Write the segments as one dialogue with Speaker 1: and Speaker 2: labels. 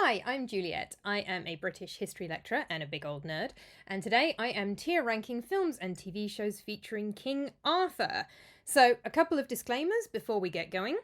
Speaker 1: Hi, I'm Juliet. I am a British history lecturer and a big old nerd, and today I am tier ranking films and TV shows featuring King Arthur. So, a couple of disclaimers before we get going.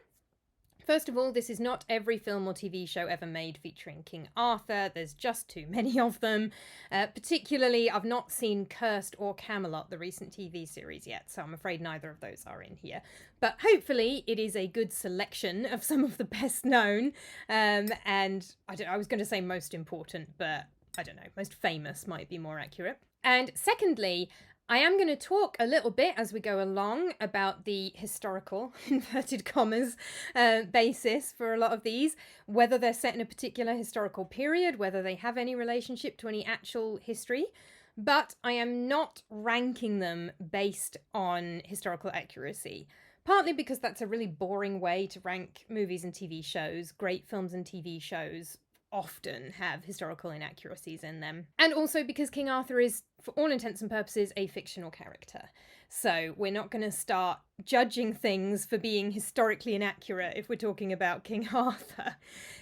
Speaker 1: First of all, this is not every film or TV show ever made featuring King Arthur. There's just too many of them. Particularly, I've not seen Cursed or Camelot, the recent TV series, yet, so I'm afraid neither of those are in here. But hopefully, it is a good selection of some of the best known, and I was going to say most important, but I don't know, most famous might be more accurate. And secondly, I am going to talk a little bit as we go along about the historical, inverted commas, basis for a lot of these, whether they're set in a particular historical period, whether they have any relationship to any actual history, but I am not ranking them based on historical accuracy. Partly because that's a really boring way to rank movies and TV shows. Great films and TV shows often have historical inaccuracies in them. And also because King Arthur is, for all intents and purposes, a fictional character. So we're not going to start judging things for being historically inaccurate if we're talking about King Arthur.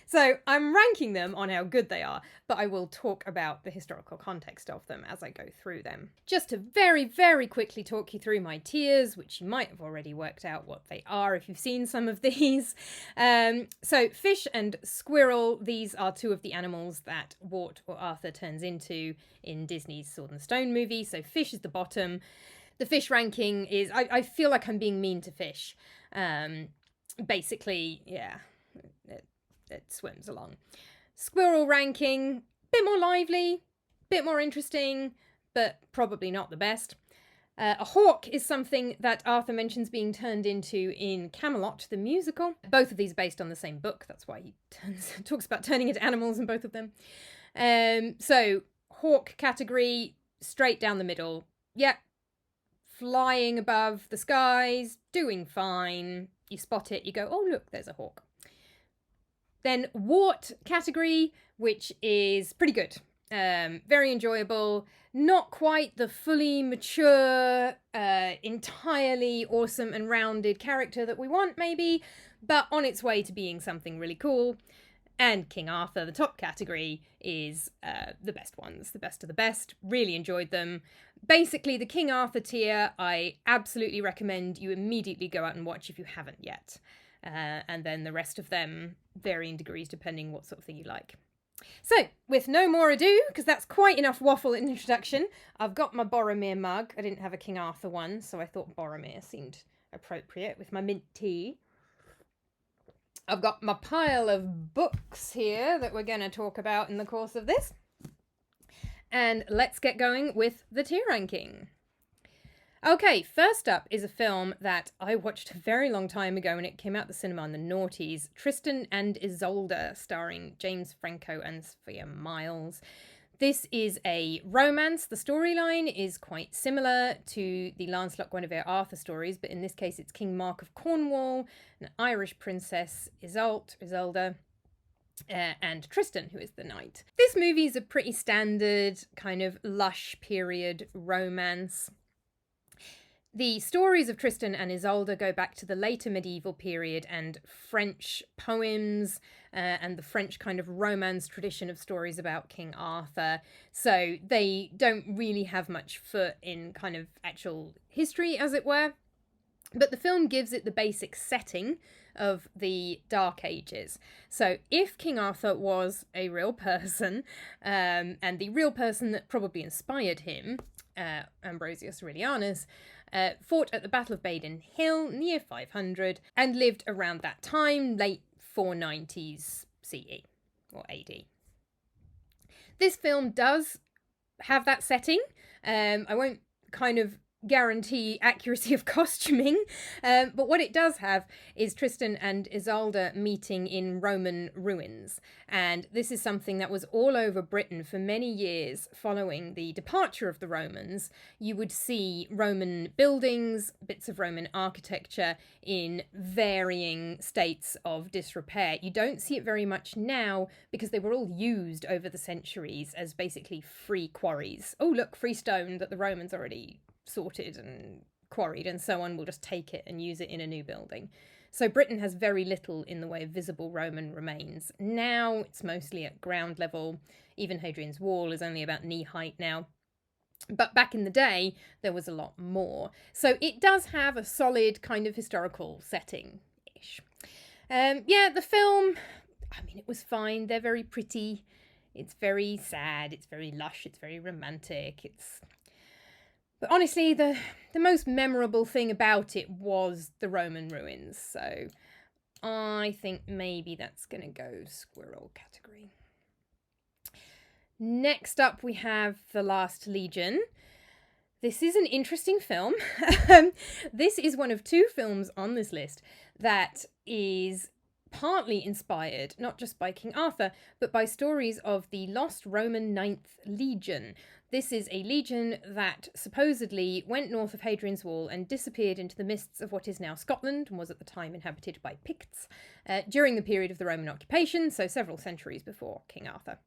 Speaker 1: So I'm ranking them on how good they are, but I will talk about the historical context of them as I go through them. Just to very, very quickly talk you through my tiers, which you might have already worked out what they are if you've seen some of these. So fish and squirrel, these are two of the animals that Wart or Arthur turns into in Disney's Sword and Stone movie. So fish is the bottom. The fish ranking is, I feel like I'm being mean to fish. Basically, yeah, it swims along. Squirrel ranking, bit more lively, bit more interesting, but probably not the best. A hawk is something that Arthur mentions being turned into in Camelot, the musical. Both of these are based on the same book. That's why he talks about turning into animals in both of them. So, hawk category, straight down the middle. Yep. Flying above the skies, doing fine. You spot it, you go, oh look, there's a hawk. Then wart category, which is pretty good. Very enjoyable. Not quite the fully mature, entirely awesome and rounded character that we want, maybe, but on its way to being something really cool. And King Arthur, the top category, is the best ones, the best of the best. Really enjoyed them. Basically, the King Arthur tier, I absolutely recommend you immediately go out and watch if you haven't yet. And then the rest of them, varying degrees depending what sort of thing you like. So, with no more ado, because that's quite enough waffle in introduction, I've got my Boromir mug. I didn't have a King Arthur one, so I thought Boromir seemed appropriate with my mint tea. I've got my pile of books here that we're going to talk about in the course of this. And let's get going with the tier ranking. Okay, first up is a film that I watched a very long time ago when it came out the cinema in the noughties. Tristan and Isolde, starring James Franco and Sophia Myles. This is a romance. The storyline is quite similar to the Lancelot, Guinevere, Arthur stories, but in this case it's King Mark of Cornwall, an Irish princess, Isolde, and Tristan, who is the knight. This movie is a pretty standard kind of lush period romance. The stories of Tristan and Isolde go back to the later medieval period and French poems and the French kind of romance tradition of stories about King Arthur. So they don't really have much foot in kind of actual history, as it were. But the film gives it the basic setting of the Dark Ages. So if King Arthur was a real person, and the real person that probably inspired him, Ambrosius Aurelianus, fought at the Battle of Badon Hill near 500 and lived around that time, late 490s CE or AD. This film does have that setting. I won't kind of guarantee accuracy of costuming, but what it does have is Tristan and Isolde meeting in Roman ruins, and this is something that was all over Britain for many years following the departure of the Romans. You would see Roman buildings, bits of Roman architecture in varying states of disrepair. You don't see it very much now because they were all used over the centuries as basically free quarries. Oh look, free stone that the Romans already sorted and quarried and so on, we'll just take it and use it in a new building. So Britain has very little in the way of visible Roman remains. Now it's mostly at ground level. Even Hadrian's Wall is only about knee height now. But back in the day, there was a lot more. So it does have a solid kind of historical setting-ish. Yeah, the film, I mean, it was fine. They're very pretty. It's very sad. It's very lush. It's very romantic. But honestly, the most memorable thing about it was the Roman ruins. So I think maybe that's going to go squirrel category. Next up, we have The Last Legion. This is an interesting film. This is one of 2 films on this list that is partly inspired, not just by King Arthur, but by stories of the lost Roman 9th Legion. This is a legion that supposedly went north of Hadrian's Wall and disappeared into the mists of what is now Scotland and was at the time inhabited by Picts during the period of the Roman occupation, so several centuries before King Arthur.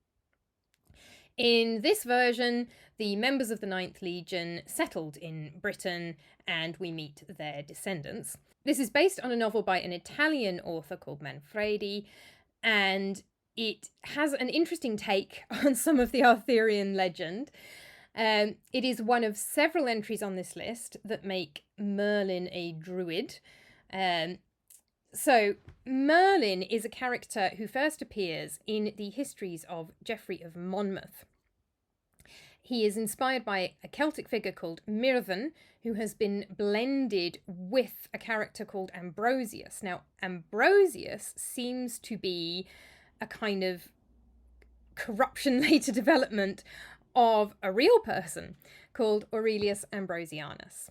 Speaker 1: In this version, the members of the 9th Legion settled in Britain and we meet their descendants. This is based on a novel by an Italian author called Manfredi, and it has an interesting take on some of the Arthurian legend. It is one of several entries on this list that make Merlin a druid. So Merlin is a character who first appears in the histories of Geoffrey of Monmouth. He is inspired by a Celtic figure called Merlin, who has been blended with a character called Ambrosius. Now, Ambrosius seems to be a kind of corruption later development of a real person called Aurelius Ambrosianus.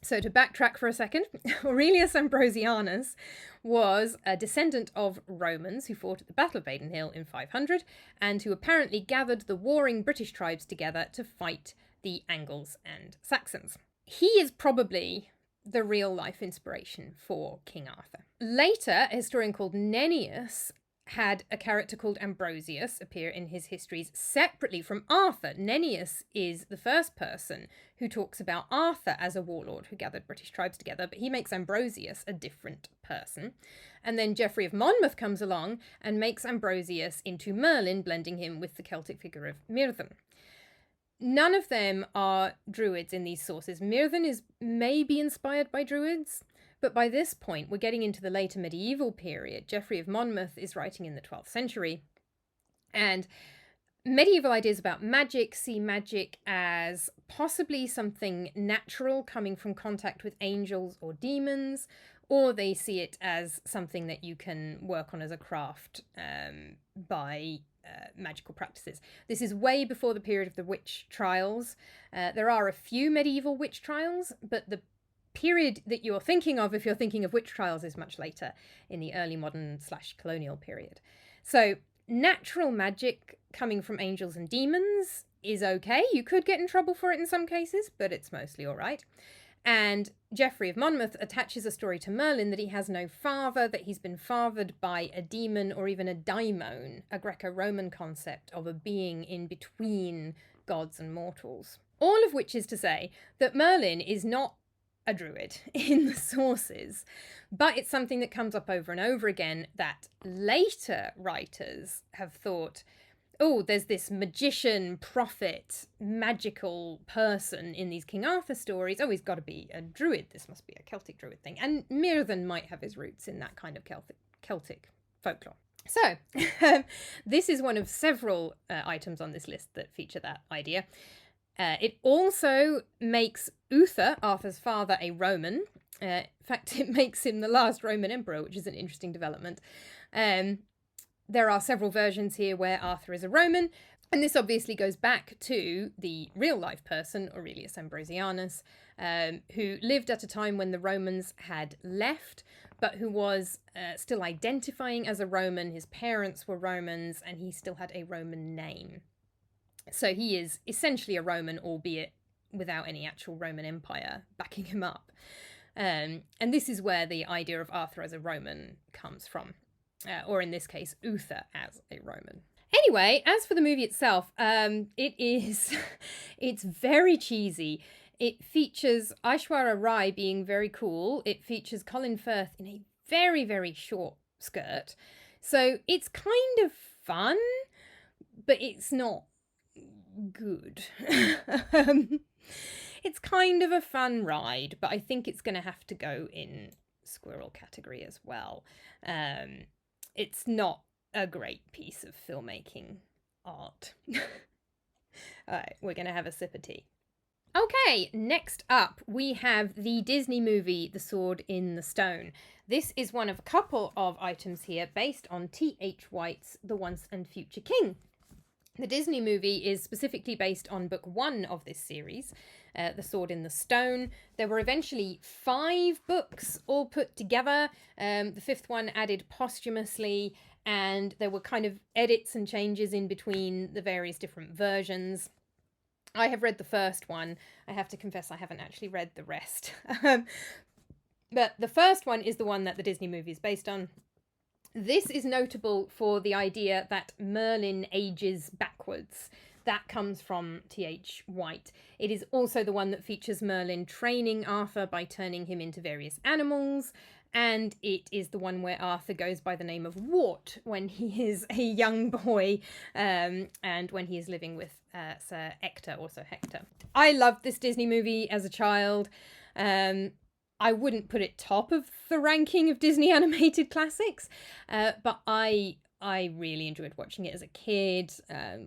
Speaker 1: So to backtrack for a second, Aurelius Ambrosianus was a descendant of Romans who fought at the Battle of Baden Hill in 500 and who apparently gathered the warring British tribes together to fight the Angles and Saxons. He is probably the real-life inspiration for King Arthur. Later, a historian called Nennius had a character called Ambrosius appear in his histories separately from Arthur. Nennius is the first person who talks about Arthur as a warlord who gathered British tribes together, but he makes Ambrosius a different person. And then Geoffrey of Monmouth comes along and makes Ambrosius into Merlin, blending him with the Celtic figure of Merlin. None of them are druids in these sources. Merlin is maybe inspired by druids, but by this point, we're getting into the later medieval period. Geoffrey of Monmouth is writing in the 12th century. And medieval ideas about magic see magic as possibly something natural coming from contact with angels or demons, or they see it as something that you can work on as a craft by magical practices. This is way before the period of the witch trials. There are a few medieval witch trials, but the period that you're thinking of, if you're thinking of witch trials, is much later in the early modern / colonial period. So natural magic coming from angels and demons is okay. You could get in trouble for it in some cases, but it's mostly all right. And Geoffrey of Monmouth attaches a story to Merlin that he has no father, that he's been fathered by a demon or even a daimon, a Greco-Roman concept of a being in between gods and mortals. All of which is to say that Merlin is not a druid in the sources, but it's something that comes up over and over again that later writers have thought, oh, there's this magician, prophet, magical person in these King Arthur stories. Oh, he's got to be a druid. This must be a Celtic druid thing. And Merlin might have his roots in that kind of Celtic folklore. So, this is one of several items on this list that feature that idea. It also makes Uther, Arthur's father, a Roman. In fact, it makes him the last Roman emperor, which is an interesting development. There are several versions here where Arthur is a Roman, and this obviously goes back to the real-life person, Aurelius Ambrosianus, who lived at a time when the Romans had left, but who was still identifying as a Roman. His parents were Romans, and he still had a Roman name. So he is essentially a Roman, albeit without any actual Roman Empire backing him up. And this is where the idea of Arthur as a Roman comes from. Or in this case, Uther as a Roman. Anyway, as for the movie itself, it's very cheesy. It features Aishwarya Rai being very cool. It features Colin Firth in a very, very short skirt. So it's kind of fun, but it's not good. It's kind of a fun ride, but I think it's going to have to go in squirrel category as well. It's not a great piece of filmmaking art. Alright, we're going to have a sip of tea. Okay, next up we have the Disney movie The Sword in the Stone. This is one of a couple of items here based on T.H. White's The Once and Future King. The Disney movie is specifically based on book 1 of this series, The Sword in the Stone. There were eventually 5 books all put together, the 5th one added posthumously, and there were kind of edits and changes in between the various different versions. I have read the first one. I have to confess I haven't actually read the rest. But the first one is the one that the Disney movie is based on. This is notable for the idea that Merlin ages backwards. That comes from T.H. White. It is also the one that features Merlin training Arthur by turning him into various animals. And it is the one where Arthur goes by the name of Wart when he is a young boy, and when he is living with Sir Ector, also Hector. I loved this Disney movie as a child. I wouldn't put it top of the ranking of Disney animated classics, but I really enjoyed watching it as a kid.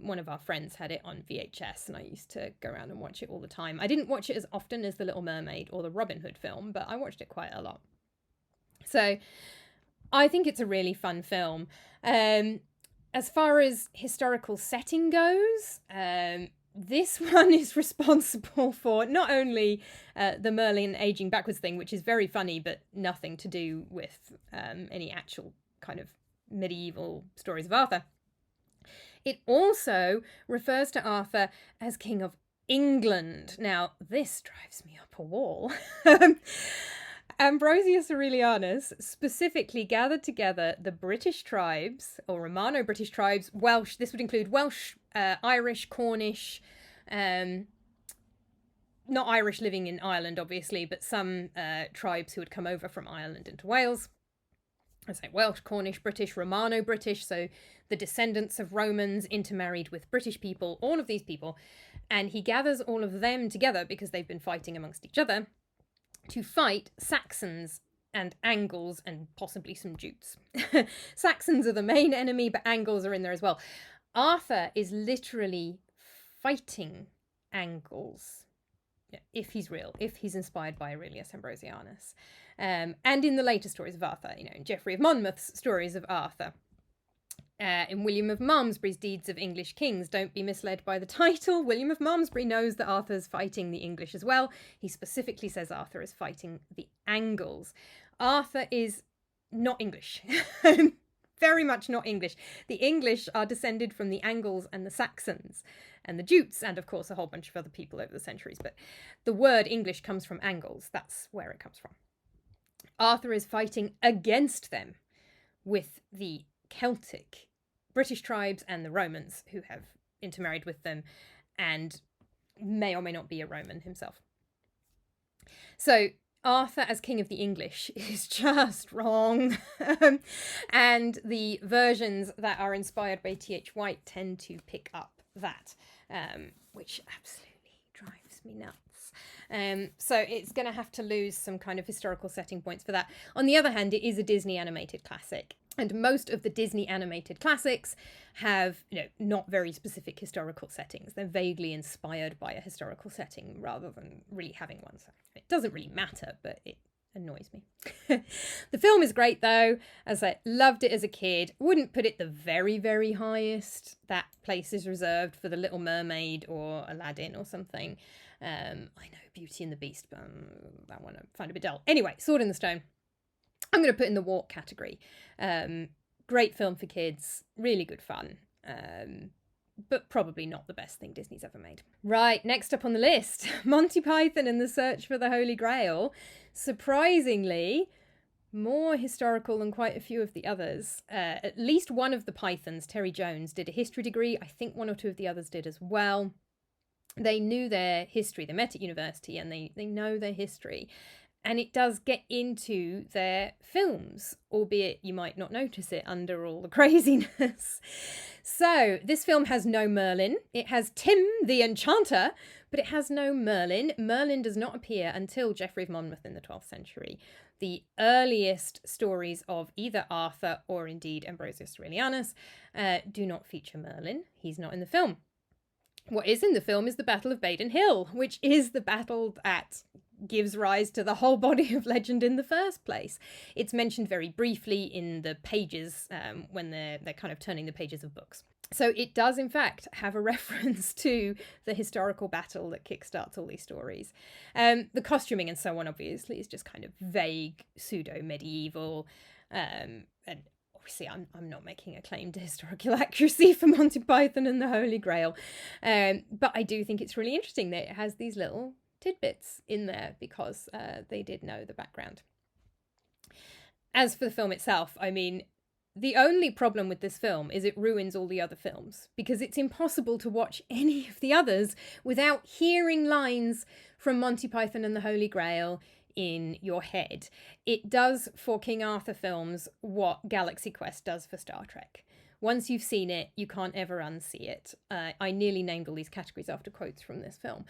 Speaker 1: One of our friends had it on VHS, and I used to go around and watch it all the time. I didn't watch it as often as The Little Mermaid or the Robin Hood film, but I watched it quite a lot. So I think it's a really fun film. As far as historical setting goes, this one is responsible for not only the Merlin aging backwards thing, which is very funny, but nothing to do with any actual kind of medieval stories of Arthur. It also refers to Arthur as King of England. Now, this drives me up a wall. Ambrosius Aurelianus specifically gathered together the British tribes, or Romano-British tribes, Welsh, this would include Welsh, Irish, Cornish, not Irish living in Ireland, obviously, but some tribes who had come over from Ireland into Wales. I say Welsh, Cornish, British, Romano-British, so the descendants of Romans intermarried with British people, all of these people, and he gathers all of them together because they've been fighting amongst each other to fight Saxons and Angles and possibly some Jutes. Saxons are the main enemy, but Angles are in there as well. Arthur is literally fighting Angles, if he's real, if he's inspired by Aurelius Ambrosianus. And in the later stories of Arthur, in Geoffrey of Monmouth's stories of Arthur. In William of Malmesbury's Deeds of English Kings, don't be misled by the title. William of Malmesbury knows that Arthur's fighting the English as well. He specifically says Arthur is fighting the Angles. Arthur is not English. Very much not English. The English are descended from the Angles and the Saxons and the Jutes, and of course a whole bunch of other people over the centuries. But the word English comes from Angles. That's where it comes from. Arthur is fighting against them with the Celtic British tribes and the Romans who have intermarried with them and may or may not be a Roman himself. So Arthur as King of the English is just wrong. And the versions that are inspired by T.H. White tend to pick up that, which absolutely drives me nuts. So it's going to have to lose some kind of historical setting points for that. On the other hand, it is a Disney animated classic. And most of the Disney animated classics have, not very specific historical settings. They're vaguely inspired by a historical setting rather than really having one. So it doesn't really matter, but it annoys me. The film is great, though. As I loved it as a kid. Wouldn't put it the very, very highest. That place is reserved for The Little Mermaid or Aladdin or something. I know Beauty and the Beast, but that one I find a bit dull. Anyway, Sword in the Stone. I'm going to put in the walk category. Great film for kids, really good fun, but probably not the best thing Disney's ever made. Right, next up on the list, Monty Python and the Search for the Holy Grail. Surprisingly, more historical than quite a few of the others. At least one of the Pythons, Terry Jones, did a history degree. I think one or two of the others did as well. They knew their history. They met at university and they know their history. and it does get into their films, albeit you might not notice it under all the craziness. So this film has no Merlin. It has Tim the Enchanter, but it has no Merlin. Merlin does not appear until Geoffrey of Monmouth in the 12th century. The earliest stories of either Arthur or indeed Ambrosius Aurelianus do not feature Merlin. He's not in the film. What is in the film is the Battle of Baden Hill, which is the battle that gives rise to the whole body of legend in the first place. It's mentioned very briefly in the pages when they're kind of turning the pages of books. So it does, in fact, have a reference to the historical battle that kickstarts all these stories. The costuming and so on, obviously, is just kind of vague, pseudo-medieval, and obviously, I'm not making a claim to historical accuracy for Monty Python and the Holy Grail, but I do think it's really interesting that it has these little tidbits in there because they did know the background. As for the film itself, I mean, the only problem with this film is it ruins all the other films because it's impossible to watch any of the others without hearing lines from Monty Python and the Holy Grail in your head. It does for King Arthur films what Galaxy Quest does for Star Trek. Once you've seen it, you can't ever unsee it. I nearly named all these categories after quotes from this film.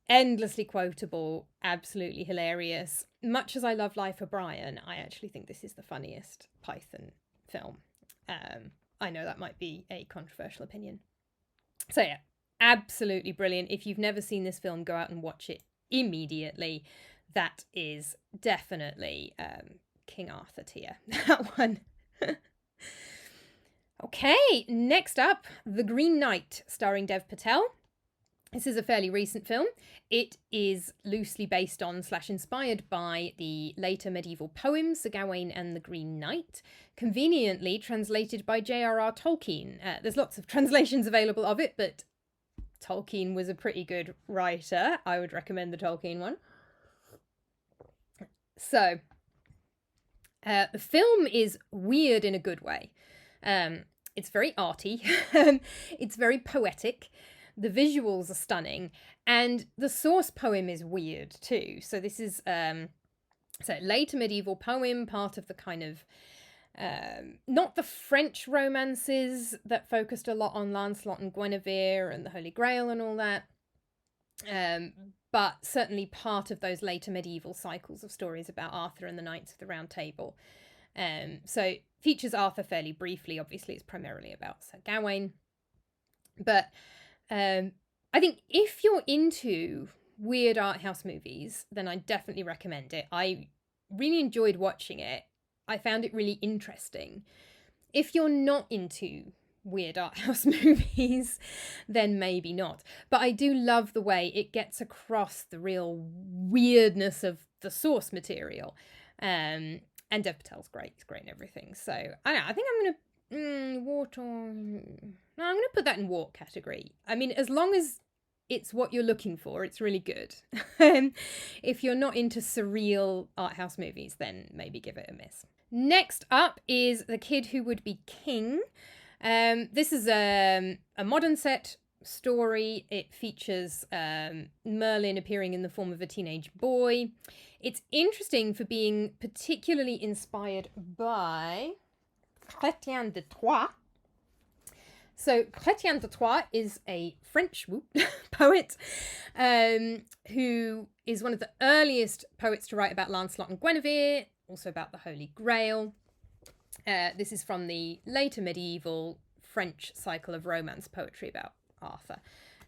Speaker 1: Endlessly quotable, absolutely hilarious. Much as I love Life of Brian, I actually think this is the funniest Python film. I know that might be a controversial opinion. So yeah, absolutely brilliant. If you've never seen this film, go out and watch it immediately. That is definitely King Arthur tier, that one. Okay, next up, The Green Knight, starring Dev Patel. This is a fairly recent film. It is loosely based on / inspired by the later medieval poem Sir Gawain and the Green Knight, conveniently translated by J.R.R. Tolkien. There's lots of translations available of it, but Tolkien was a pretty good writer. I would recommend the Tolkien one. So, the film is weird in a good way. It's very arty, it's very poetic, the visuals are stunning, and the source poem is weird too. So this is later medieval poem, part of the kind of, not the French romances that focused a lot on Lancelot and Guinevere and the Holy Grail and all that, but certainly part of those later medieval cycles of stories about Arthur and the Knights of the Round Table. So features Arthur fairly briefly. Obviously, it's primarily about Sir Gawain. But I think if you're into weird art house movies, then I definitely recommend it. I really enjoyed watching it. I found it really interesting. If you're not into weird art house movies, then maybe not. But I do love the way it gets across the real weirdness of the source material. And Dev Patel's great. He's great in everything. So I don't know, I think I'm gonna put that in Wart category. I mean, as long as it's what you're looking for, it's really good. If you're not into surreal art house movies, then maybe give it a miss. Next up is The Kid Who Would Be King. This is a modern set story. It features Merlin appearing in the form of a teenage boy. It's interesting for being particularly inspired by Chrétien de Troyes. So Chrétien de Troyes is a French poet who is one of the earliest poets to write about Lancelot and Guinevere, also about the Holy Grail. This is from the later medieval French cycle of romance poetry about Arthur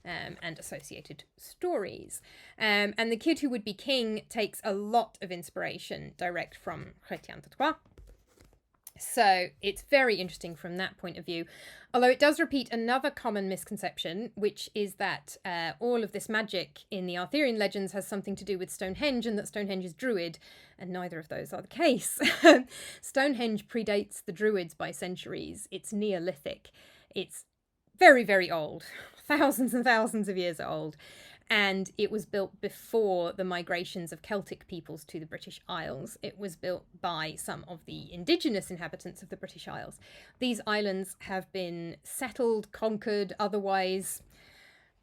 Speaker 1: and associated stories. And The Kid Who Would Be King takes a lot of inspiration direct from Chrétien de Troyes. So it's very interesting from that point of view, although it does repeat another common misconception, which is that all of this magic in the Arthurian legends has something to do with Stonehenge and that Stonehenge is Druid, and neither of those are the case. Stonehenge predates the Druids by centuries. It's Neolithic. It's very, very old, thousands and thousands of years old. And it was built before the migrations of Celtic peoples to the British Isles. It was built by some of the indigenous inhabitants of the British Isles. These islands have been settled, conquered, otherwise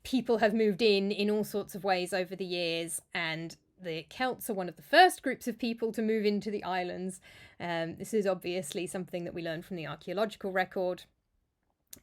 Speaker 1: people have moved in all sorts of ways over the years, and The Celts are one of the first groups of people to move into the islands. This is obviously something that we learn from the archaeological record.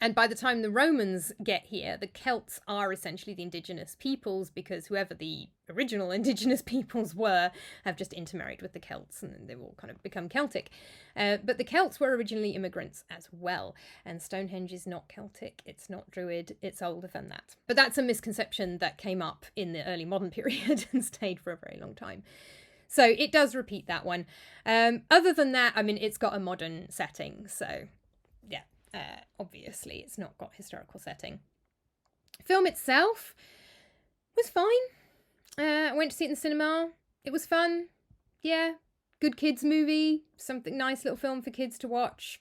Speaker 1: And by the time the Romans get here, the Celts are essentially the indigenous peoples, because whoever the original indigenous peoples were have just intermarried with the Celts and they've all kind of become Celtic. But the Celts were originally immigrants as well. And Stonehenge is not Celtic, it's not Druid, it's older than that. But that's a misconception that came up in the early modern period and stayed for a very long time. So it does repeat that one. Other than that, I mean, it's got a modern setting, so yeah. Obviously, it's not got historical setting. Film itself was fine. I went to see it in the cinema. It was fun. Yeah, good kids movie. Something nice little film for kids to watch.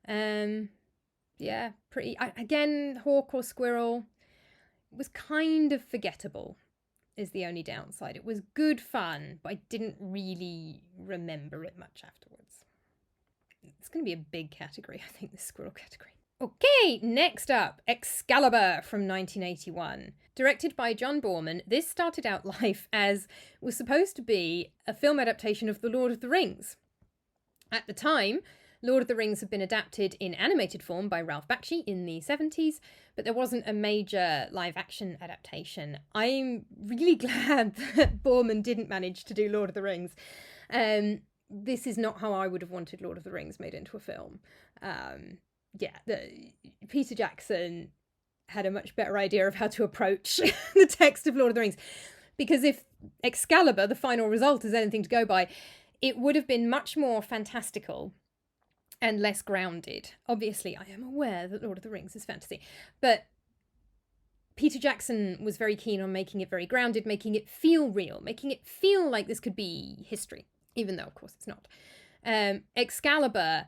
Speaker 1: Yeah, pretty. Again, hawk or squirrel. It was kind of forgettable, is the only downside. It was good fun, but I didn't really remember it much afterwards. It's going to be a big category, I think, the squirrel category. Okay, next up, Excalibur from 1981. Directed by John Boorman, this started out life as was supposed to be a film adaptation of The Lord of the Rings. At the time, Lord of the Rings had been adapted in animated form by Ralph Bakshi in the 70s, but there wasn't a major live-action adaptation. I'm really glad that Boorman didn't manage to do Lord of the Rings. This is not how I would have wanted Lord of the Rings made into a film. Peter Jackson had a much better idea of how to approach the text of Lord of the Rings. Because if Excalibur, the final result, is anything to go by, it would have been much more fantastical and less grounded. Obviously, I am aware that Lord of the Rings is fantasy, but Peter Jackson was very keen on making it very grounded, making it feel real, making it feel like this could be history. Even though, of course, it's not. Excalibur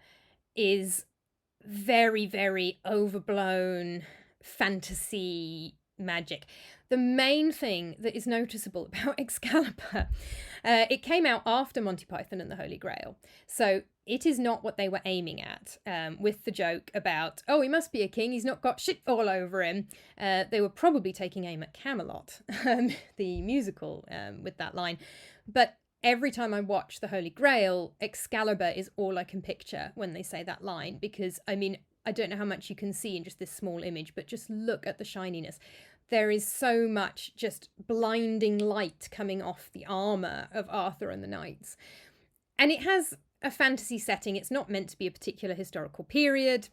Speaker 1: is very, very overblown fantasy magic. The main thing that is noticeable about Excalibur, it came out after Monty Python and the Holy Grail. So it is not what they were aiming at, with the joke about, oh, he must be a king, he's not got shit all over him. They were probably taking aim at Camelot, the musical, with that line. But every time I watch The Holy Grail, Excalibur is all I can picture when they say that line, because, I mean, I don't know how much you can see in just this small image, but just look at the shininess. There is so much just blinding light coming off the armour of Arthur and the knights. And it has a fantasy setting. It's not meant to be a particular historical period.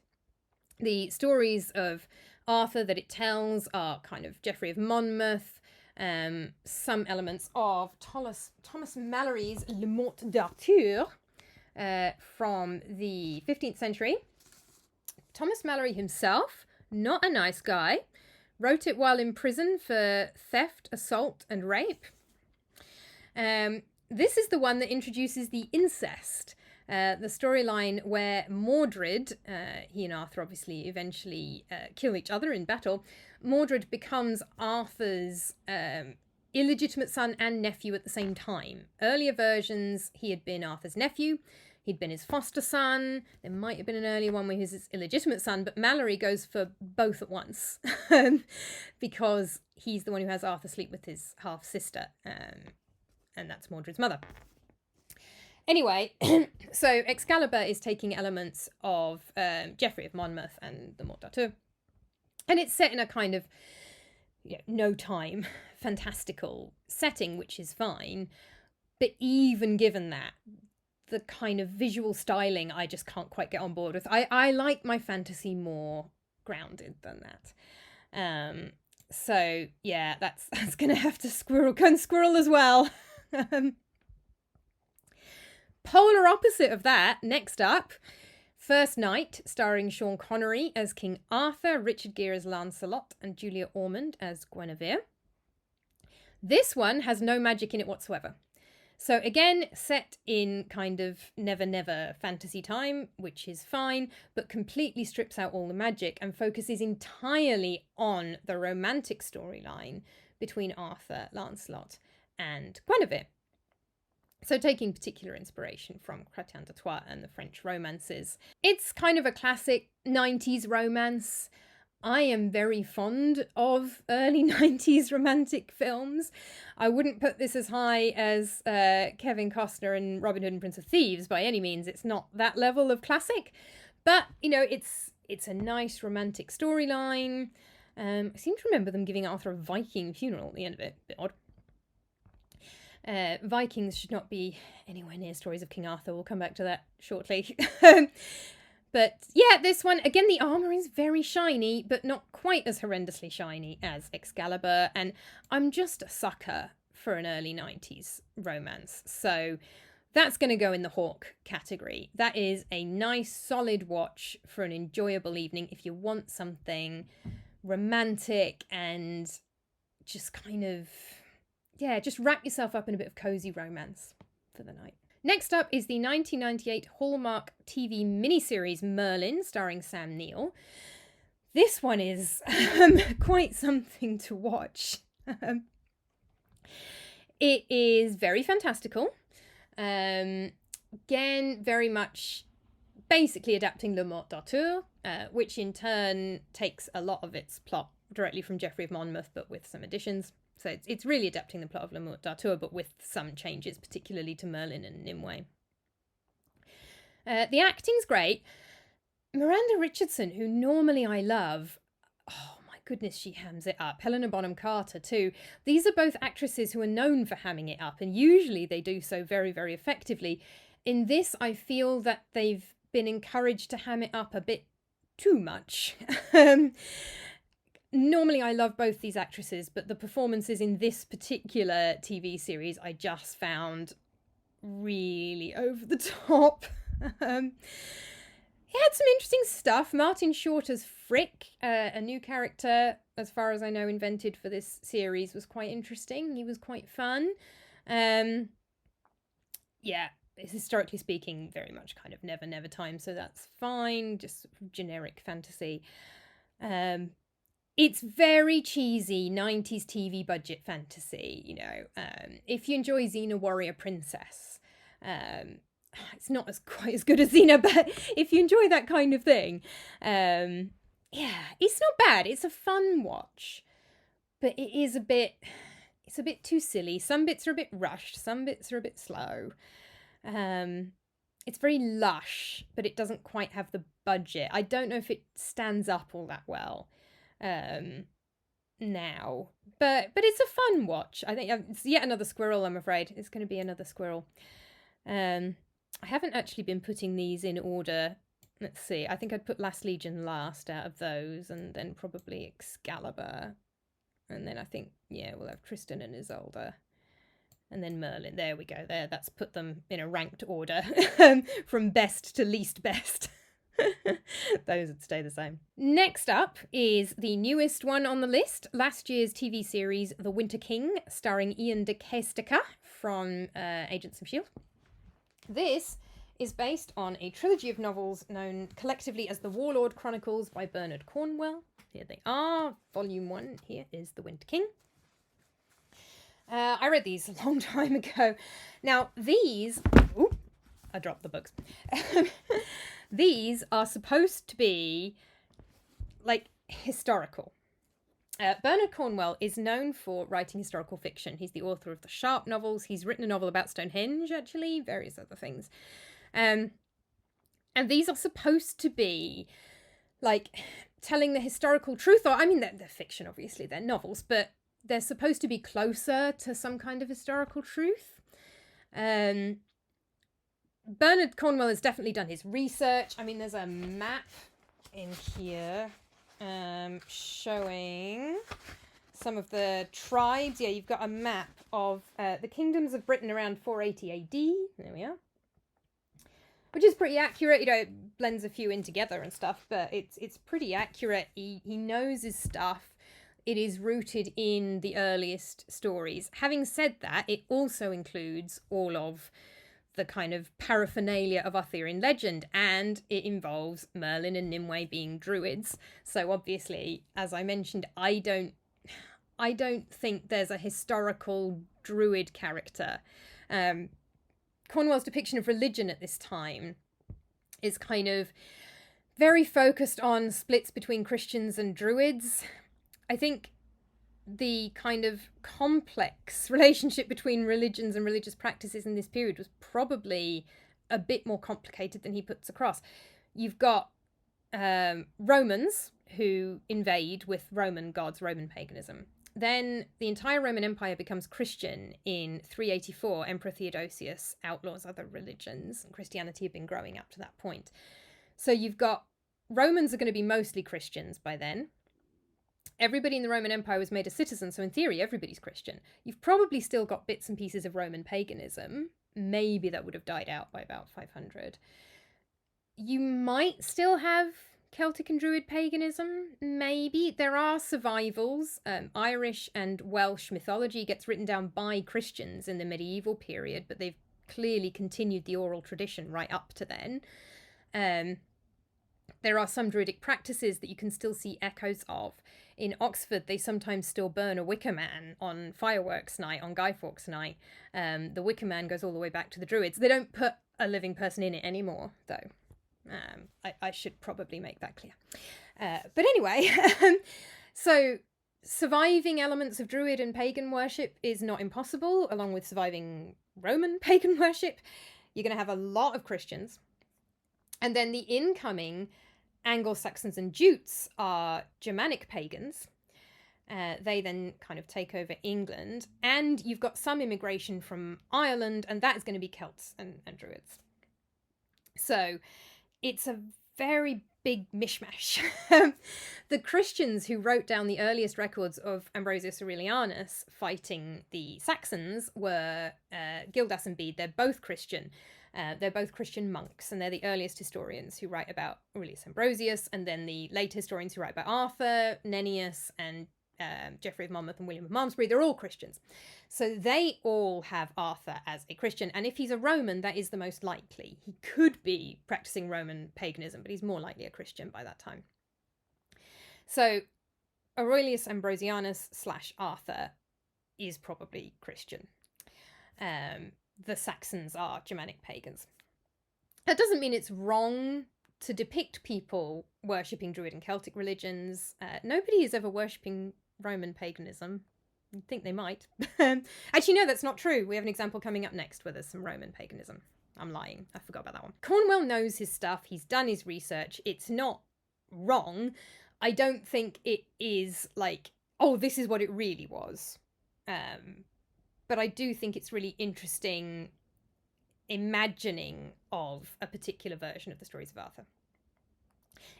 Speaker 1: The stories of Arthur that it tells are kind of Geoffrey of Monmouth, some elements of Thomas Malory's Le Morte d'Arthur from the 15th century. Thomas Malory himself, not a nice guy, wrote it while in prison for theft, assault, and rape. This is the one that introduces the incest, the storyline where Mordred, he and Arthur obviously eventually kill each other in battle. Mordred becomes Arthur's illegitimate son and nephew at the same time. Earlier versions, he had been Arthur's nephew. He'd been his foster son. There might have been an earlier one where he was his illegitimate son, but Malory goes for both at once because he's the one who has Arthur sleep with his half-sister, and that's Mordred's mother. Anyway, so Excalibur is taking elements of Geoffrey of Monmouth and the Morte d'Arthur, and it's set in a kind of no time fantastical setting, which is fine, but even given that, the kind of visual styling I just can't quite get on board with. I like my fantasy more grounded than that. So yeah, that's gonna have to squirrel as well. Polar opposite of that, next up, First Knight, starring Sean Connery as King Arthur, Richard Gere as Lancelot, and Julia Ormond as Guinevere. This one has no magic in it whatsoever. So again, set in kind of never fantasy time, which is fine, but completely strips out all the magic and focuses entirely on the romantic storyline between Arthur, Lancelot, and Guinevere. So taking particular inspiration from Chrétien de Troyes and the French romances. It's kind of a classic 90s romance. I am very fond of early 90s romantic films. I wouldn't put this as high as Kevin Costner and Robin Hood and Prince of Thieves by any means. It's not that level of classic. But, you know, it's a nice romantic storyline. I seem to remember them giving Arthur a Viking funeral at the end of it. A bit odd. Vikings should not be anywhere near stories of King Arthur. We'll come back to that shortly. But yeah, this one, again, the armour is very shiny, but not quite as horrendously shiny as Excalibur. And I'm just a sucker for an early 90s romance. So that's going to go in the Hawk category. That is a nice, solid watch for an enjoyable evening if you want something romantic and just kind of, yeah, just wrap yourself up in a bit of cozy romance for the night. Next up is the 1998 Hallmark TV miniseries Merlin, starring Sam Neill. This one is quite something to watch. It is very fantastical. Again, very much basically adapting Le Morte d'Arthur, which in turn takes a lot of its plot directly from Geoffrey of Monmouth, but with some additions. So it's really adapting the plot of Le Morte d'Arthur, but with some changes, particularly to Merlin and Nimue. The acting's great. Miranda Richardson, who normally I love, oh my goodness, she hams it up. Helena Bonham Carter too. These are both actresses who are known for hamming it up, and usually they do so very, very effectively. In this, I feel that they've been encouraged to ham it up a bit too much. Normally I love both these actresses, but the performances in this particular TV series I just found really over the top. It had some interesting stuff. Martin Short as Frick, a new character, as far as I know, invented for this series, was quite interesting. He was quite fun. Yeah, it's historically speaking very much kind of Never Never time, so that's fine. Just generic fantasy. It's very cheesy 90s TV budget fantasy, you know. If you enjoy Xena Warrior Princess, it's not quite as good as Xena, but if you enjoy that kind of thing, yeah, it's not bad. It's a fun watch, but it's a bit too silly. Some bits are a bit rushed, some bits are a bit slow. It's very lush, but it doesn't quite have the budget. I don't know if it stands up all that well now, but it's a fun watch. I think it's yet another squirrel. I'm afraid it's going to be another squirrel. I haven't actually been putting these in order. Let's see, I think I'd put Last Legion last out of those, and then probably Excalibur, and then I think, yeah, we'll have Tristan and Isolde, and then Merlin. There we go. There, that's put them in a ranked order from best to least best. Those would stay the same. Next up is the newest one on the list, last year's TV series The Winter King, starring Ian de Caestecker from Agents of S.H.I.E.L.D. This is based on a trilogy of novels known collectively as The Warlord Chronicles by Bernard Cornwell. Here they are. Volume 1 here is The Winter King. I read these a long time ago. Now, these... Ooh, I dropped the books. These are supposed to be, like, historical. Bernard Cornwell is known for writing historical fiction. He's the author of the Sharp novels. He's written a novel about Stonehenge, actually, various other things. And these are supposed to be, like, telling the historical truth. Or, I mean, they're fiction, obviously. They're novels, but they're supposed to be closer to some kind of historical truth. Bernard Cornwell has definitely done his research. I mean, there's a map in here showing some of the tribes. Yeah, you've got a map of the kingdoms of Britain around 480 AD. There we are. Which is pretty accurate. You know, it blends a few in together and stuff, but it's pretty accurate. He knows his stuff. It is rooted in the earliest stories. Having said that, it also includes all of the kind of paraphernalia of Arthurian legend, and it involves Merlin and Nimue being druids. So obviously, as I mentioned, I don't think there's a historical druid character. Cornwell's depiction of religion at this time is kind of very focused on splits between Christians and Druids. I think the kind of complex relationship between religions and religious practices in this period was probably a bit more complicated than he puts across. You've got Romans who invade with Roman gods, Roman paganism. Then the entire Roman Empire becomes Christian in 384. Emperor Theodosius outlaws other religions, and Christianity had been growing up to that point. So you've got Romans are going to be mostly Christians by then. Everybody in the Roman Empire was made a citizen, so in theory everybody's Christian. You've probably still got bits and pieces of Roman paganism. Maybe that would have died out by about 500. You might still have Celtic and Druid paganism, maybe. There are survivals. Irish and Welsh mythology gets written down by Christians in the medieval period, but they've clearly continued the oral tradition right up to then. There are some Druidic practices that you can still see echoes of. In Oxford, they sometimes still burn a wicker man on fireworks night, on Guy Fawkes night. The wicker man goes all the way back to the Druids. They don't put a living person in it anymore, though. I should probably make that clear. But anyway, so surviving elements of Druid and pagan worship is not impossible, along with surviving Roman pagan worship. You're going to have a lot of Christians. And then the incoming Anglo-Saxons and Jutes are Germanic pagans. They then kind of take over England. And you've got some immigration from Ireland, and that is going to be Celts and Druids. So it's a very big mishmash. The Christians who wrote down the earliest records of Ambrosius Aurelianus fighting the Saxons were Gildas and Bede. They're both Christian. They're both Christian monks, and they're the earliest historians who write about Aurelius Ambrosius, and then the late historians who write about Arthur, Nennius, and Geoffrey of Monmouth and William of Malmesbury. They're all Christians. So they all have Arthur as a Christian, and if he's a Roman, that is the most likely. He could be practicing Roman paganism, but he's more likely a Christian by that time. So Aurelius Ambrosianus / Arthur is probably Christian. The Saxons are Germanic pagans. That doesn't mean it's wrong to depict people worshipping Druid and Celtic religions. Nobody is ever worshipping Roman paganism. You'd think they might. Actually, no, that's not true. We have an example coming up next where there's some Roman paganism. I'm lying. I forgot about that one. Cornwell knows his stuff. He's done his research. It's not wrong. I don't think it is like, oh, this is what it really was. But I do think it's really interesting imagining of a particular version of the stories of Arthur.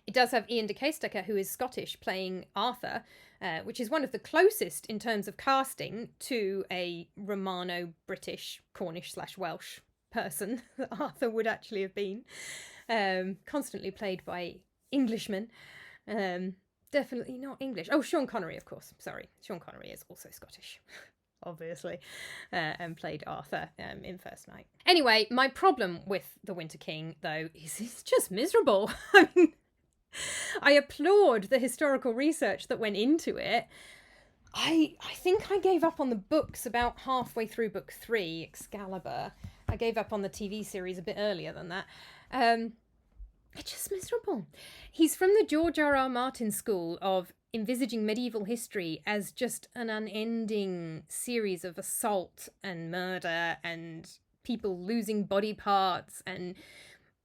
Speaker 1: It does have Ian de Caistecker, who is Scottish, playing Arthur, which is one of the closest in terms of casting to a Romano-British, Cornish / Welsh person that Arthur would actually have been. Constantly played by Englishmen. Definitely not English. Oh, Sean Connery, of course. Sorry. Sean Connery is also Scottish. Obviously, and played Arthur in First Night. Anyway, my problem with The Winter King, though, is it's just miserable. I mean, I applaud the historical research that went into it. I think I gave up on the books about halfway through book 3, Excalibur. I gave up on the TV series a bit earlier than that. It's just miserable. He's from the George R.R. Martin school of envisaging medieval history as just an unending series of assault and murder and people losing body parts. And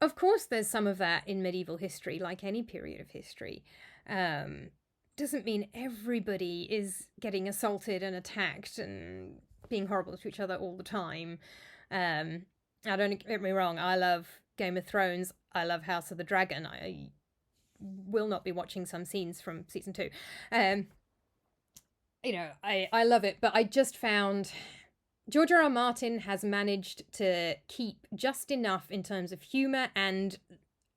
Speaker 1: of course there's some of that in medieval history, like any period of history. Doesn't mean everybody is getting assaulted and attacked and being horrible to each other all the time. Now, don't get me wrong, I love Game of Thrones. I love House of the Dragon. I will not be watching some scenes from season 2. I love it, but I just found George R.R. Martin has managed to keep just enough in terms of humour and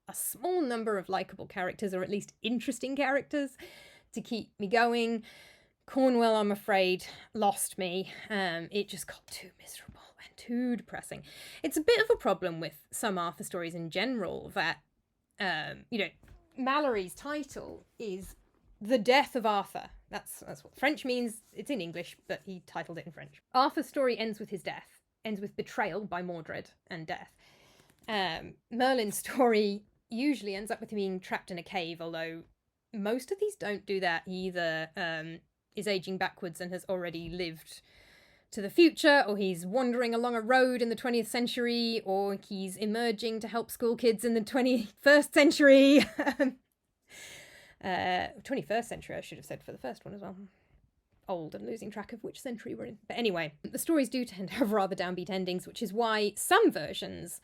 Speaker 1: a small number of likeable characters, or at least interesting characters, to keep me going. Cornwell, I'm afraid, lost me. It just got too miserable and too depressing. It's a bit of a problem with some Arthur stories in general that, Mallory's title is The Death of Arthur. That's what French means. It's in English, but he titled it in French. Arthur's story ends with his death, ends with betrayal by Mordred and death. Merlin's story usually ends up with him being trapped in a cave, although most of these don't do that. He either is aging backwards and has already lived to the future, or he's wandering along a road in the 20th century, or he's emerging to help school kids in the 21st century. 21st century, I should have said for the first one as well. Old and losing track of which century we're in. But anyway, the stories do tend to have rather downbeat endings, which is why some versions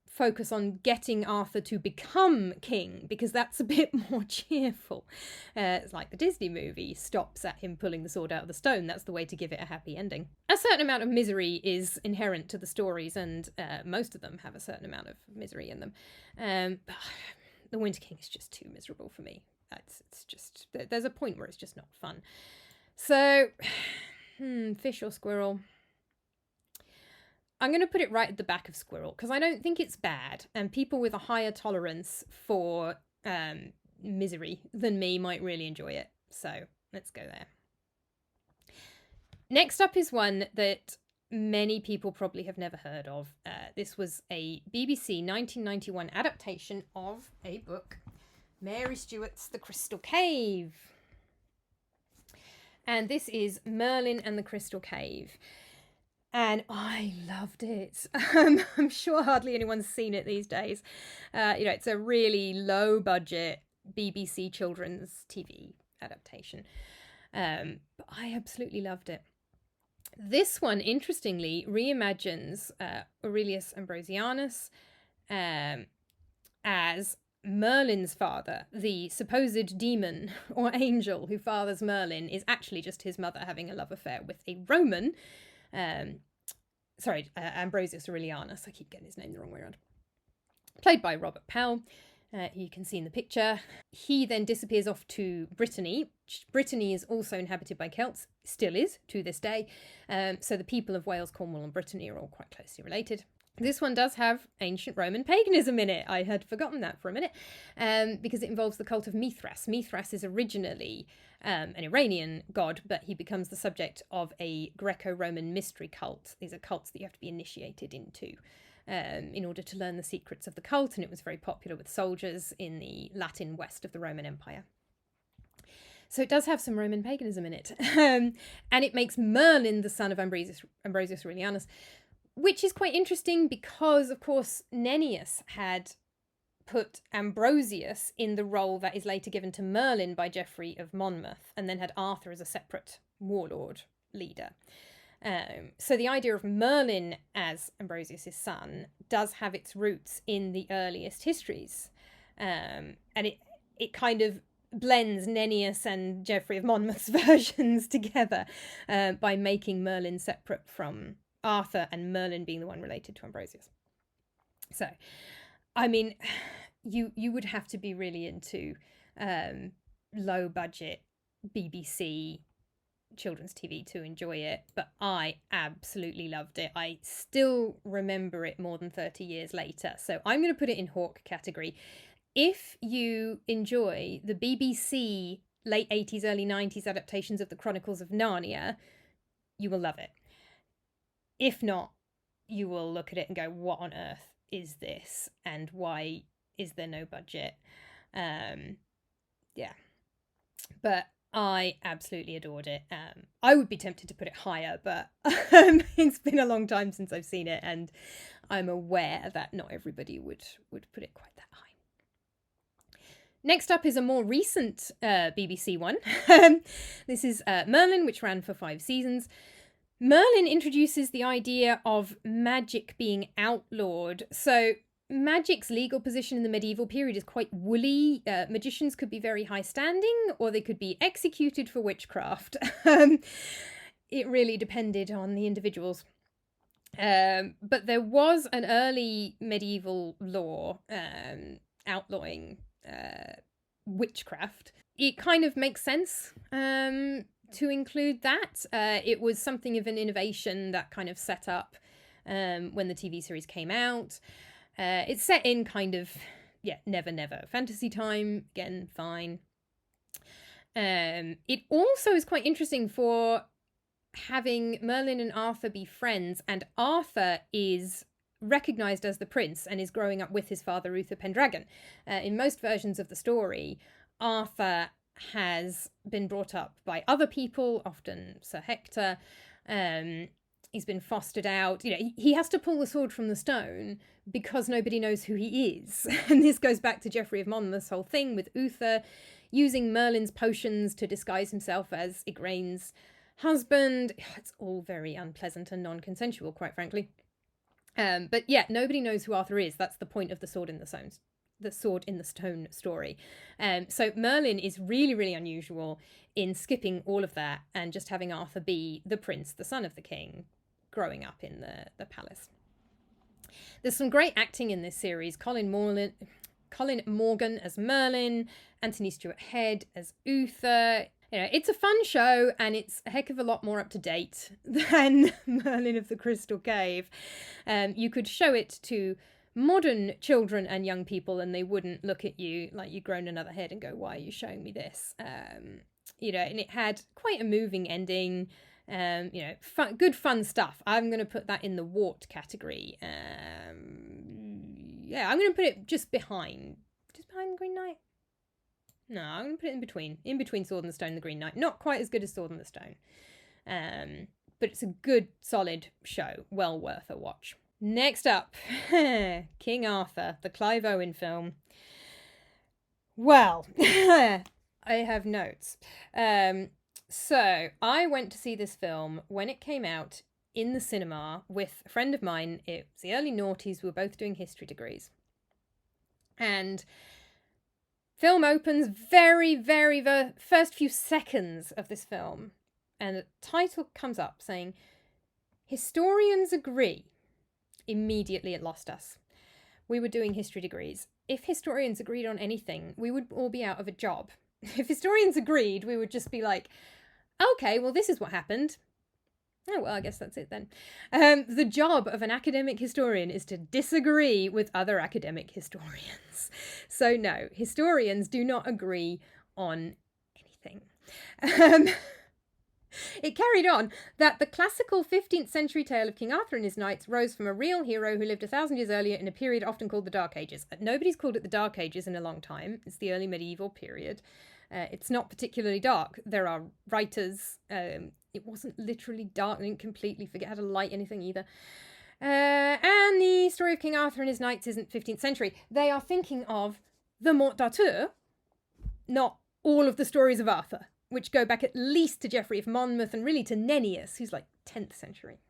Speaker 1: focus on getting Arthur to become king, because that's a bit more cheerful. It's like the Disney movie stops at him pulling the sword out of the stone. That's the way to give it a happy ending. A certain amount of misery is inherent to the stories, and most of them have a certain amount of misery in them. But the Winter King is just too miserable for me. It's just, there's a point where it's just not fun. So, fish or squirrel? I'm going to put it right at the back of squirrel, because I don't think it's bad, and people with a higher tolerance for misery than me might really enjoy it. So, let's go there. Next up is one that many people probably have never heard of. This was a BBC 1991 adaptation of a book, Mary Stuart's The Crystal Cave. And this is Merlin and the Crystal Cave. And I loved it. I'm sure hardly anyone's seen it these days. It's a really low budget BBC children's TV adaptation. But I absolutely loved it. This one, interestingly, reimagines Aurelius Ambrosianus as Merlin's father. The supposed demon or angel who fathers Merlin is actually just his mother having a love affair with a Roman. Ambrosius Aurelianus. I keep getting his name the wrong way around. Played by Robert Powell. You can see in the picture. He then disappears off to Brittany. Brittany is also inhabited by Celts, still is to this day. So the people of Wales, Cornwall and Brittany are all quite closely related. This one does have ancient Roman paganism in it. I had forgotten that for a minute, because it involves the cult of Mithras. Mithras is originally an Iranian god, but he becomes the subject of a Greco-Roman mystery cult. These are cults that you have to be initiated into in order to learn the secrets of the cult, and it was very popular with soldiers in the Latin west of the Roman Empire. So it does have some Roman paganism in it. And it makes Merlin the son of Ambrosius Aurelianus, which is quite interesting because, of course, Nennius had put Ambrosius in the role that is later given to Merlin by Geoffrey of Monmouth, and then had Arthur as a separate warlord leader. So the idea of Merlin as Ambrosius' son does have its roots in the earliest histories. And it kind of blends Nennius and Geoffrey of Monmouth's versions together by making Merlin separate from Arthur and Merlin being the one related to Ambrosius. So, I mean, you would have to be really into low budget BBC children's TV to enjoy it, but I absolutely loved it. I still remember it more than 30 years later, so I'm going to put it in Hawk category. If you enjoy the BBC late 80s, early 90s adaptations of the Chronicles of Narnia, you will love it. If not, you will look at it and go, what on earth is this? And why is there no budget? Yeah. But I absolutely adored it. I would be tempted to put it higher, but it's been a long time since I've seen it, and I'm aware that not everybody would put it quite that high. Next up is a more recent BBC one. This is Merlin, which ran for 5 seasons. Merlin introduces the idea of magic being outlawed. So magic's legal position in the medieval period is quite woolly. Magicians could be very high standing, or they could be executed for witchcraft. It really depended on the individuals. But there was an early medieval law outlawing witchcraft. It kind of makes sense to include that. It was something of an innovation that kind of set up when the TV series came out. It's set in kind of, never fantasy time. Again, fine. It also is quite interesting for having Merlin and Arthur be friends, and Arthur is recognised as the prince and is growing up with his father, Uther Pendragon. In most versions of the story, Arthur has been brought up by other people, often Sir Hector. He's been fostered out. You know, he has to pull the sword from the stone because nobody knows who he is. And this goes back to Geoffrey of Monmouth's whole thing with Uther using Merlin's potions to disguise himself as Igraine's husband. It's all very unpleasant and non-consensual, quite frankly. But yeah, nobody knows who Arthur is. That's the point of the Sword in the Stone story. So Merlin is really, really unusual in skipping all of that and just having Arthur be the prince, the son of the king, growing up in the palace. There's some great acting in this series. Colin Morgan as Merlin, Anthony Stewart Head as Uther. You know, it's a fun show, and it's a heck of a lot more up to date than Merlin of the Crystal Cave. You could show it to modern children and young people, and they wouldn't look at you like you'd grown another head and go, "Why are you showing me this?" You know, and it had quite a moving ending. You know, good fun stuff. I'm going to put that in the wart category. Yeah, I'm going to put it just behind the Green Knight. No, I'm going to put it in between Sword in the Stone and the Green Knight. Not quite as good as Sword in the Stone. But it's a good, solid show. Well worth a watch. Next up, King Arthur, the Clive Owen film. Well, I have notes. So I went to see this film when it came out in the cinema with a friend of mine. It was the early noughties. We were both doing history degrees. And film opens the first few seconds of this film. And the title comes up saying, "Historians agree." Immediately it lost us. We were doing history degrees. If historians agreed on anything, we would all be out of a job. If historians agreed, we would just be like, okay, well, this is what happened. Oh, well, I guess that's it then. The job of an academic historian is to disagree with other academic historians. So no, historians do not agree on anything. It carried on that the classical 15th century tale of King Arthur and his knights rose from a real hero who lived 1,000 years earlier in a period often called the Dark Ages. Nobody's called it the Dark Ages in a long time. It's the early medieval period. It's not particularly dark. There are writers. It wasn't literally dark. I didn't completely forget how to light anything either. And the story of King Arthur and his knights isn't 15th century. They are thinking of the Morte d'Arthur, not all of the stories of Arthur, which go back at least to Geoffrey of Monmouth and really to Nennius, who's like 10th century.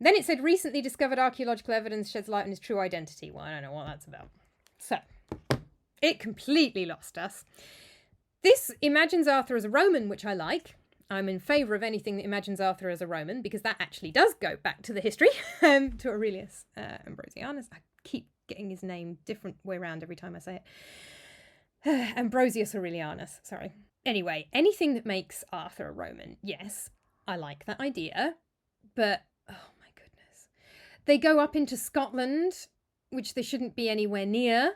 Speaker 1: Then it said, recently discovered archaeological evidence sheds light on his true identity. Well, I don't know what that's about. So, it completely lost us. This imagines Arthur as a Roman, which I like. I'm in favour of anything that imagines Arthur as a Roman, because that actually does go back to the history, to Aurelius Ambrosianus. I keep getting his name different way around every time I say it. Ambrosius Aurelianus, sorry. Anyway, anything that makes Arthur a Roman, yes, I like that idea, but, oh my goodness. They go up into Scotland, which they shouldn't be anywhere near.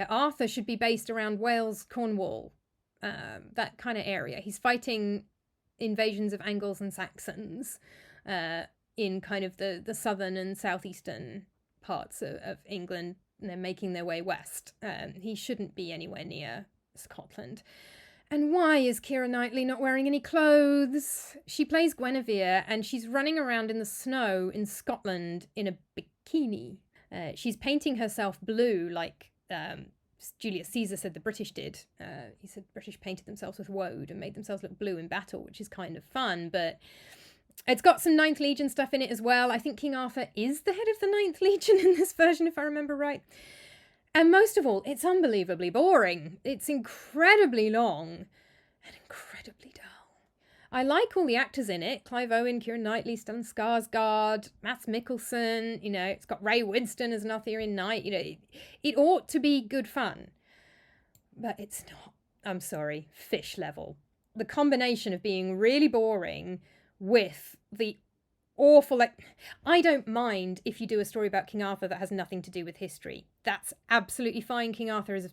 Speaker 1: Arthur should be based around Wales, Cornwall, that kind of area. He's fighting invasions of Angles and Saxons in kind of the southern and southeastern parts of England, and they're making their way west. He shouldn't be anywhere near Scotland. And why is Keira Knightley not wearing any clothes? She plays Guinevere and she's running around in the snow in Scotland in a bikini. She's painting herself blue like Julius Caesar said the British did. He said the British painted themselves with woad and made themselves look blue in battle, which is kind of fun, but it's got some 9th Legion stuff in it as well. I think King Arthur is the head of the 9th Legion in this version, if I remember right. And most of all, it's unbelievably boring. It's incredibly long and incredibly dull. I like all the actors in it. Clive Owen, Keira Knightley, Stellan Skarsgård, Mads Mikkelsen, you know, it's got Ray Winston as an Arthurian knight. You know, it ought to be good fun. But it's not. I'm sorry, fish level. The combination of being really boring with the awful, like, I don't mind if you do a story about King Arthur that has nothing to do with history. That's absolutely fine. King Arthur is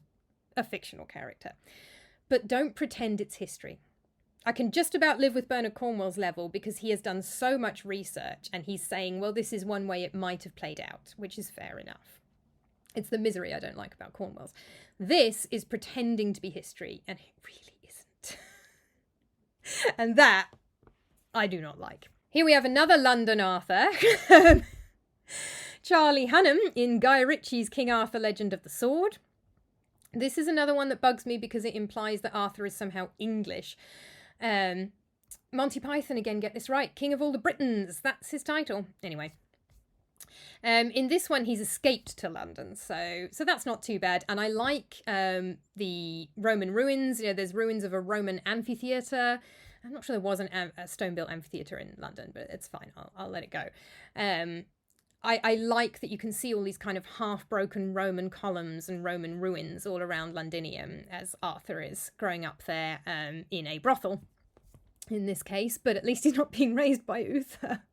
Speaker 1: a fictional character. But don't pretend it's history. I can just about live with Bernard Cornwell's level because he has done so much research and he's saying, well, this is one way it might have played out, which is fair enough. It's the misery I don't like about Cornwell's. This is pretending to be history, and it really isn't. And that I do not like. Here we have another London Arthur. Charlie Hunnam in Guy Ritchie's King Arthur Legend of the Sword. This is another one that bugs me because it implies that Arthur is somehow English. Monty Python, again, get this right. King of all the Britons. That's his title. Anyway. In this one, he's escaped to London, so that's not too bad. And I like the Roman ruins. You know, there's ruins of a Roman amphitheatre. I'm not sure there was a stone-built amphitheatre in London, but it's fine. I'll let it go. I like that you can see all these kind of half-broken Roman columns and Roman ruins all around Londinium as Arthur is growing up there in a brothel, in this case, but at least he's not being raised by Uther.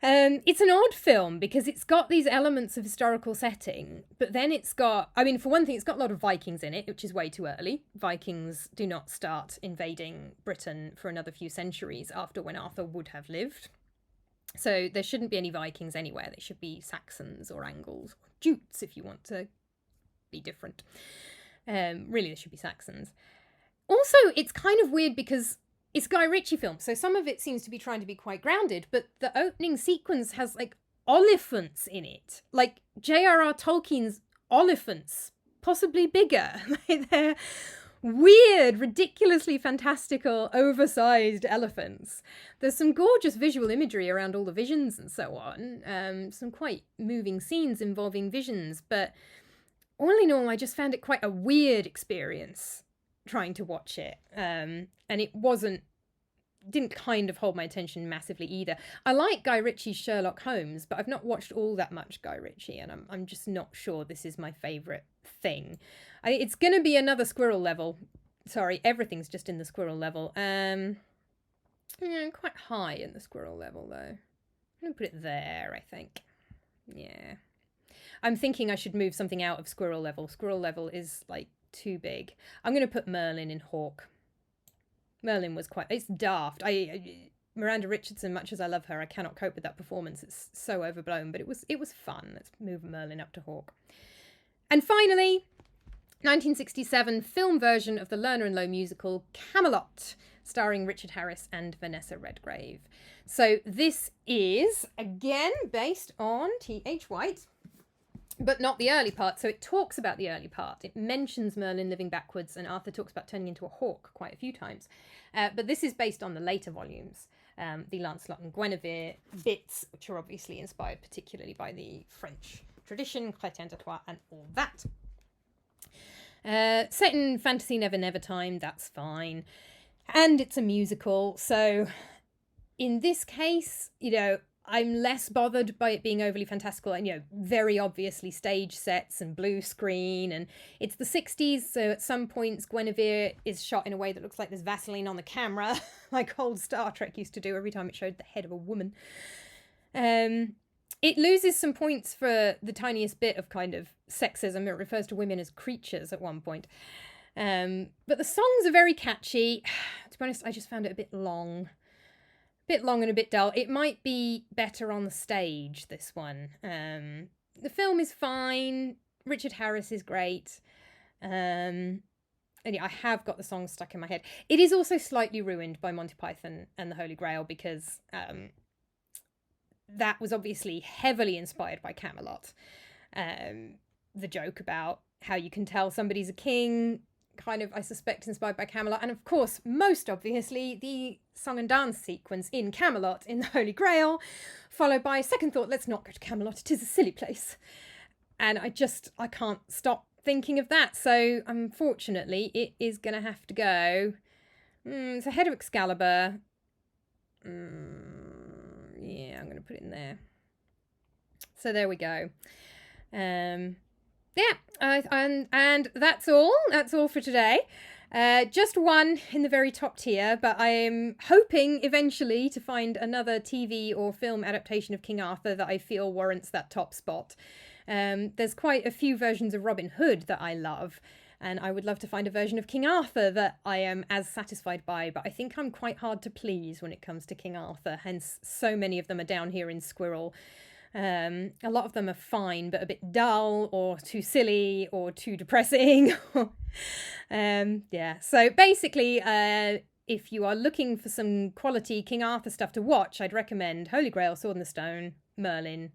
Speaker 1: It's an odd film because it's got these elements of historical setting, but then it's got, I mean, for one thing, it's got a lot of Vikings in it, which is way too early. Vikings do not start invading Britain for another few centuries after when Arthur would have lived. So there shouldn't be any Vikings anywhere. They should be Saxons or Angles or Jutes if you want to be different. Really, there should be Saxons. Also, it's kind of weird because it's Guy Ritchie film, so some of it seems to be trying to be quite grounded, but the opening sequence has, like, oliphants in it. Like, J.R.R. Tolkien's oliphants, possibly bigger. They're weird, ridiculously fantastical, oversized elephants. There's some gorgeous visual imagery around all the visions and so on. Some quite moving scenes involving visions, but all in all, I just found it quite a weird experience trying to watch it. And it didn't kind of hold my attention massively either. I like Guy Ritchie's Sherlock Holmes, but I've not watched all that much Guy Ritchie, and I'm just not sure this is my favourite thing. It's going to be another squirrel level. Sorry, everything's just in the squirrel level. Yeah, quite high in the squirrel level, though. I'm going to put it there, I think. Yeah. I'm thinking I should move something out of squirrel level. Squirrel level is, like, too big. I'm going to put Merlin in Hawk. Merlin was it's daft. Miranda Richardson, much as I love her, I cannot cope with that performance. It's so overblown, but it was fun. Let's move Merlin up to Hawk. And finally, 1967 film version of the Lerner and Loewe musical Camelot, starring Richard Harris and Vanessa Redgrave. So this is, again, based on T.H. White, but not the early part. So it talks about the early part. It mentions Merlin living backwards, and Arthur talks about turning into a hawk quite a few times. But this is based on the later volumes, the Lancelot and Guinevere bits, which are obviously inspired particularly by the French tradition, Chrétien de Troyes, and all that. Set in fantasy never time, that's fine. And it's a musical, so in this case, you know, I'm less bothered by it being overly fantastical and, you know, very obviously stage sets and blue screen. And it's the 60s, so at some points Guinevere is shot in a way that looks like there's Vaseline on the camera, like old Star Trek used to do every time it showed the head of a woman. It loses some points for the tiniest bit of kind of sexism. It refers to women as creatures at one point. But the songs are very catchy. To be honest, I just found it a bit long. Bit long and a bit dull. It might be better on the stage, this one. The film is fine. Richard Harris is great. And yeah, I have got the song stuck in my head. It is also slightly ruined by Monty Python and the Holy Grail because that was obviously heavily inspired by Camelot. The joke about how you can tell somebody's a king, kind of, I suspect, inspired by Camelot. And of course, most obviously, the song and dance sequence in Camelot in the Holy Grail, followed by second thought, let's not go to Camelot, it is a silly place. And I can't stop thinking of that. So unfortunately, it is going to have to go. It's ahead of Excalibur. Yeah, I'm going to put it in there. So there we go. Yeah, and that's all. That's all for today. Just one in the very top tier, but I'm hoping eventually to find another TV or film adaptation of King Arthur that I feel warrants that top spot. There's quite a few versions of Robin Hood that I love, and I would love to find a version of King Arthur that I am as satisfied by, but I think I'm quite hard to please when it comes to King Arthur, hence so many of them are down here in Squirrel. A lot of them are fine, but a bit dull or too silly or too depressing. Yeah, so basically, if you are looking for some quality King Arthur stuff to watch, I'd recommend Holy Grail, Sword in the Stone, Merlin,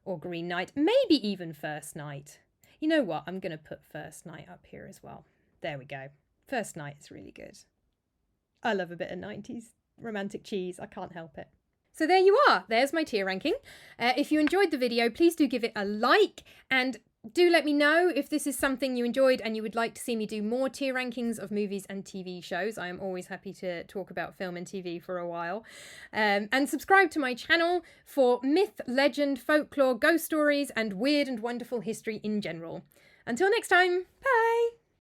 Speaker 1: or Green Knight, maybe even First Knight. You know what? I'm going to put First Knight up here as well. There we go. First Knight is really good. I love a bit of 90s romantic cheese. I can't help it. So there you are. There's my tier ranking. If you enjoyed the video, please do give it a like, and do let me know if this is something you enjoyed and you would like to see me do more tier rankings of movies and TV shows. I am always happy to talk about film and TV for a while. And subscribe to my channel for myth, legend, folklore, ghost stories, and weird and wonderful history in general. Until next time, bye!